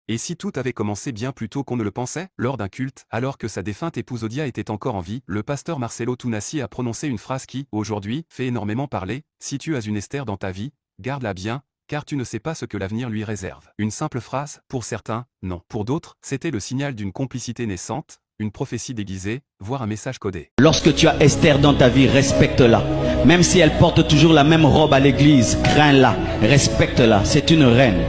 Et si tout avait commencé bien plus tôt qu'on ne le pensait? Lors d'un culte, alors que sa défunte épouse Odia était encore en vie, le pasteur Marcelo Tunasi a prononcé une phrase qui, aujourd'hui, fait énormément parler: « Si tu as une Esther dans ta vie, garde-la bien, car tu ne sais pas ce que l'avenir lui réserve. » Une simple phrase, pour certains, non. Pour d'autres, c'était le signal d'une complicité naissante, une prophétie déguisée, voire un message codé. Lorsque tu as Esther dans ta vie, respecte-la. Même si elle porte toujours la même robe à l'église, crains-la, respecte-la. C'est une reine.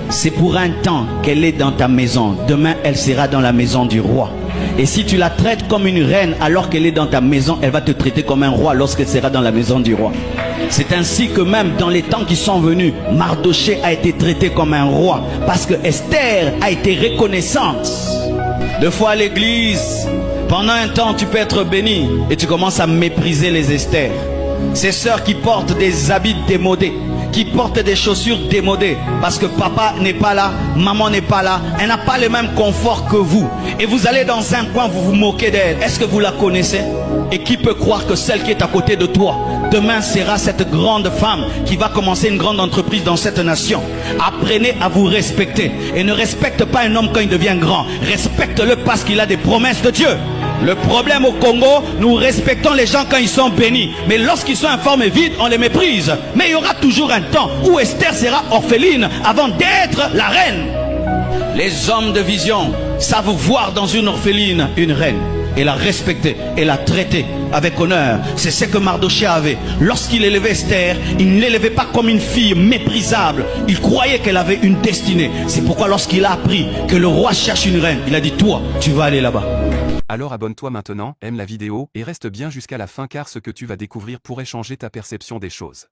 C'est pour un temps qu'elle est dans ta maison. Demain, elle sera dans la maison du roi. Et si tu la traites comme une reine alors qu'elle est dans ta maison, elle va te traiter comme un roi lorsqu'elle sera dans la maison du roi. C'est ainsi que même dans les temps qui sont venus, Mardoché a été traité comme un roi parce que Esther a été reconnaissante. Deux fois à l'église, pendant un temps tu peux être béni et tu commences à mépriser les Esther. Ces sœurs qui portent des habits démodés, qui portent des chaussures démodées parce que papa n'est pas là, maman n'est pas là, elle n'a pas le même confort que vous. Et vous allez dans un coin, vous vous moquez d'elle. Est-ce que vous la connaissez? Et qui peut croire que celle qui est à côté de toi, demain sera cette grande femme qui va commencer une grande entreprise dans cette nation? Apprenez à vous respecter. Et ne respecte pas un homme quand il devient grand. Respecte-le parce qu'il a des promesses de Dieu. Le problème au Congo, nous respectons les gens quand ils sont bénis. Mais lorsqu'ils sont informés vides, on les méprise. Mais il y aura toujours un temps où Esther sera orpheline avant d'être la reine. Les hommes de vision savent voir dans une orpheline une reine et la respecter et la traiter avec honneur. C'est ce que Mardoché avait. Lorsqu'il élevait Esther, il ne l'élevait pas comme une fille méprisable. Il croyait qu'elle avait une destinée. C'est pourquoi lorsqu'il a appris que le roi cherche une reine, il a dit: toi, tu vas aller là-bas. Alors abonne-toi maintenant, aime la vidéo, et reste bien jusqu'à la fin car ce que tu vas découvrir pourrait changer ta perception des choses.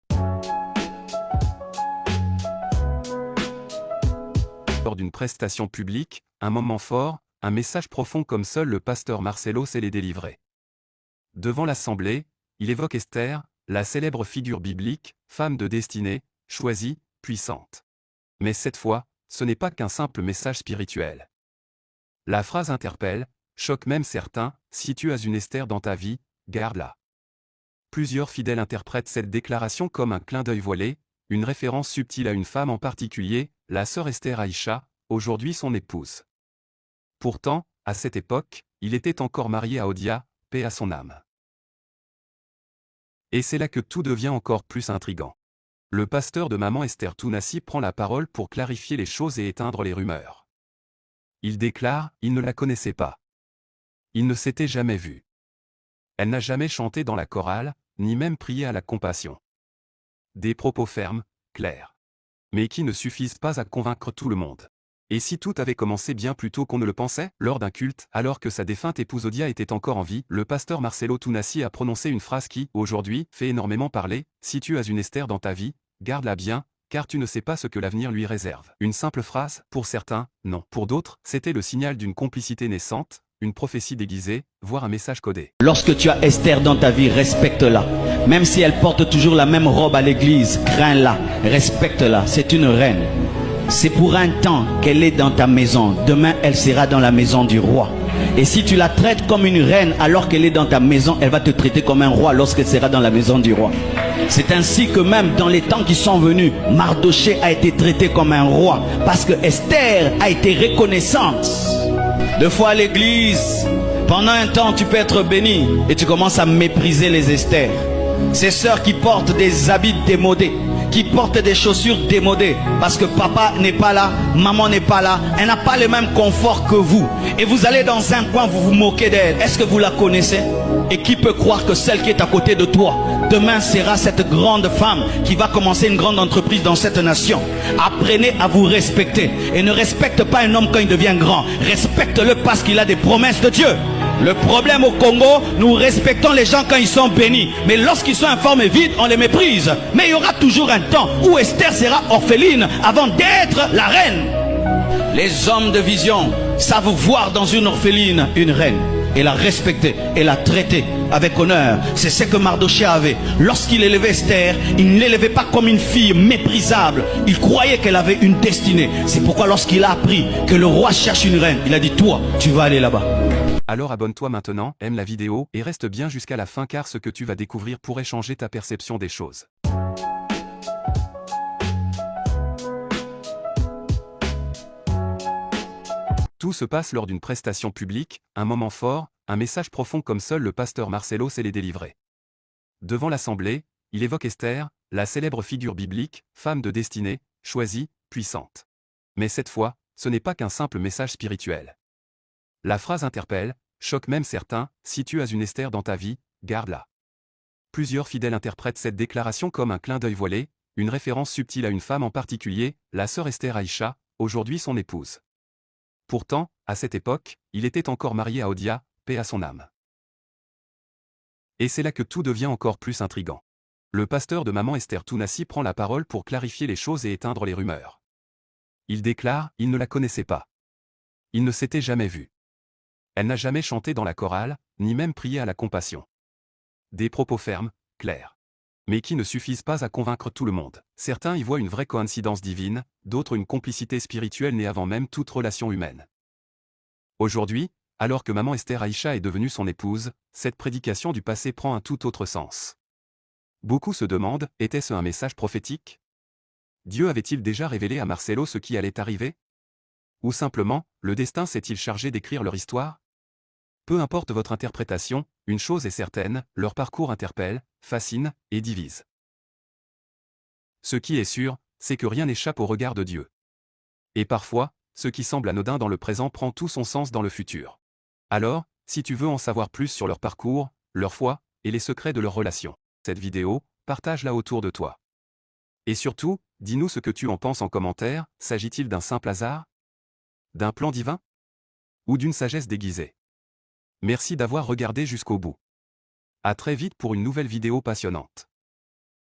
Lors d'une prestation publique, un moment fort, un message profond comme seul le pasteur Marcelo sait les délivrer. Devant l'assemblée, il évoque Esther, la célèbre figure biblique, femme de destinée, choisie, puissante. Mais cette fois, ce n'est pas qu'un simple message spirituel. La phrase interpelle, choque même certains: si tu as une Esther dans ta vie, garde-la. Plusieurs fidèles interprètent cette déclaration comme un clin d'œil voilé, une référence subtile à une femme en particulier, la sœur Esther Aïcha, aujourd'hui son épouse. Pourtant, à cette époque, il était encore marié à Odia, paix à son âme. Et c'est là que tout devient encore plus intrigant. Le pasteur de maman Esther Tunasi prend la parole pour clarifier les choses et éteindre les rumeurs. Il déclare: il ne la connaissait pas. Il ne s'était jamais vu. Elle n'a jamais chanté dans la chorale, ni même prié à la compassion. Des propos fermes, clairs. Mais qui ne suffisent pas à convaincre tout le monde. Et si tout avait commencé bien plus tôt qu'on ne le pensait? Lors d'un culte, alors que sa défunte épouse Odia était encore en vie, le pasteur Marcelo Tunasi a prononcé une phrase qui, aujourd'hui, fait énormément parler: « Si tu as une Esther dans ta vie, garde-la bien, car tu ne sais pas ce que l'avenir lui réserve. » Une simple phrase, pour certains, non. Pour d'autres, c'était le signal d'une complicité naissante, une prophétie déguisée, voire un message codé. Lorsque tu as Esther dans ta vie, respecte-la. Même si elle porte toujours la même robe à l'église, crains-la, respecte-la. C'est une reine. C'est pour un temps qu'elle est dans ta maison. Demain, elle sera dans la maison du roi. Et si tu la traites comme une reine alors qu'elle est dans ta maison, elle va te traiter comme un roi lorsqu'elle sera dans la maison du roi. C'est ainsi que même dans les temps qui sont venus, Mardoché a été traité comme un roi parce que Esther a été reconnaissante. Deux fois à l'église, pendant un temps tu peux être béni et tu commences à mépriser les Esther. Ces sœurs qui portent des habits démodés, qui portent des chaussures démodées parce que papa n'est pas là, maman n'est pas là, elle n'a pas le même confort que vous. Et vous allez dans un coin, vous vous moquez d'elle. Est-ce que vous la connaissez? Et qui peut croire que celle qui est à côté de toi, demain sera cette grande femme qui va commencer une grande entreprise dans cette nation? Apprenez à vous respecter. Et ne respecte pas un homme quand il devient grand. Respecte-le parce qu'il a des promesses de Dieu. Le problème au Congo, nous respectons les gens quand ils sont bénis. Mais lorsqu'ils sont informés vides, on les méprise. Mais il y aura toujours un temps où Esther sera orpheline avant d'être la reine. Les hommes de vision savent voir dans une orpheline une reine et la respecter et la traiter avec honneur. C'est ce que Mardoché avait. Lorsqu'il élevait Esther, il ne l'élevait pas comme une fille méprisable. Il croyait qu'elle avait une destinée. C'est pourquoi lorsqu'il a appris que le roi cherche une reine, il a dit: toi, tu vas aller là-bas. Alors abonne-toi maintenant, aime la vidéo, et reste bien jusqu'à la fin car ce que tu vas découvrir pourrait changer ta perception des choses. Tout se passe lors d'une prestation publique, un moment fort, un message profond comme seul le pasteur Marcelo sait les délivrer. Devant l'assemblée, il évoque Esther, la célèbre figure biblique, femme de destinée, choisie, puissante. Mais cette fois, ce n'est pas qu'un simple message spirituel. La phrase interpelle, choque même certains, si tu as une Esther dans ta vie, garde-la. Plusieurs fidèles interprètent cette déclaration comme un clin d'œil voilé, une référence subtile à une femme en particulier, la sœur Esther Aïcha, aujourd'hui son épouse. Pourtant, à cette époque, il était encore marié à Odia, paix à son âme. Et c'est là que tout devient encore plus intrigant. Le pasteur de maman Esther Tounassi prend la parole pour clarifier les choses et éteindre les rumeurs. Il déclare, il ne la connaissait pas. Il ne s'était jamais vu. Elle n'a jamais chanté dans la chorale, ni même prié à la compassion. Des propos fermes, clairs. Mais qui ne suffisent pas à convaincre tout le monde. Certains y voient une vraie coïncidence divine, d'autres une complicité spirituelle née avant même toute relation humaine. Aujourd'hui, alors que maman Esther Aïcha est devenue son épouse, cette prédication du passé prend un tout autre sens. Beaucoup se demandent, était-ce un message prophétique? Dieu avait-il déjà révélé à Marcelo ce qui allait arriver? Ou simplement, le destin s'est-il chargé d'écrire leur histoire? Peu importe votre interprétation, une chose est certaine, leur parcours interpelle, fascine et divise. Ce qui est sûr, c'est que rien n'échappe au regard de Dieu. Et parfois, ce qui semble anodin dans le présent prend tout son sens dans le futur. Alors, si tu veux en savoir plus sur leur parcours, leur foi, et les secrets de leur relation, cette vidéo, partage-la autour de toi. Et surtout, dis-nous ce que tu en penses en commentaire, s'agit-il d'un simple hasard? D'un plan divin? Ou d'une sagesse déguisée? Merci d'avoir regardé jusqu'au bout. À très vite pour une nouvelle vidéo passionnante.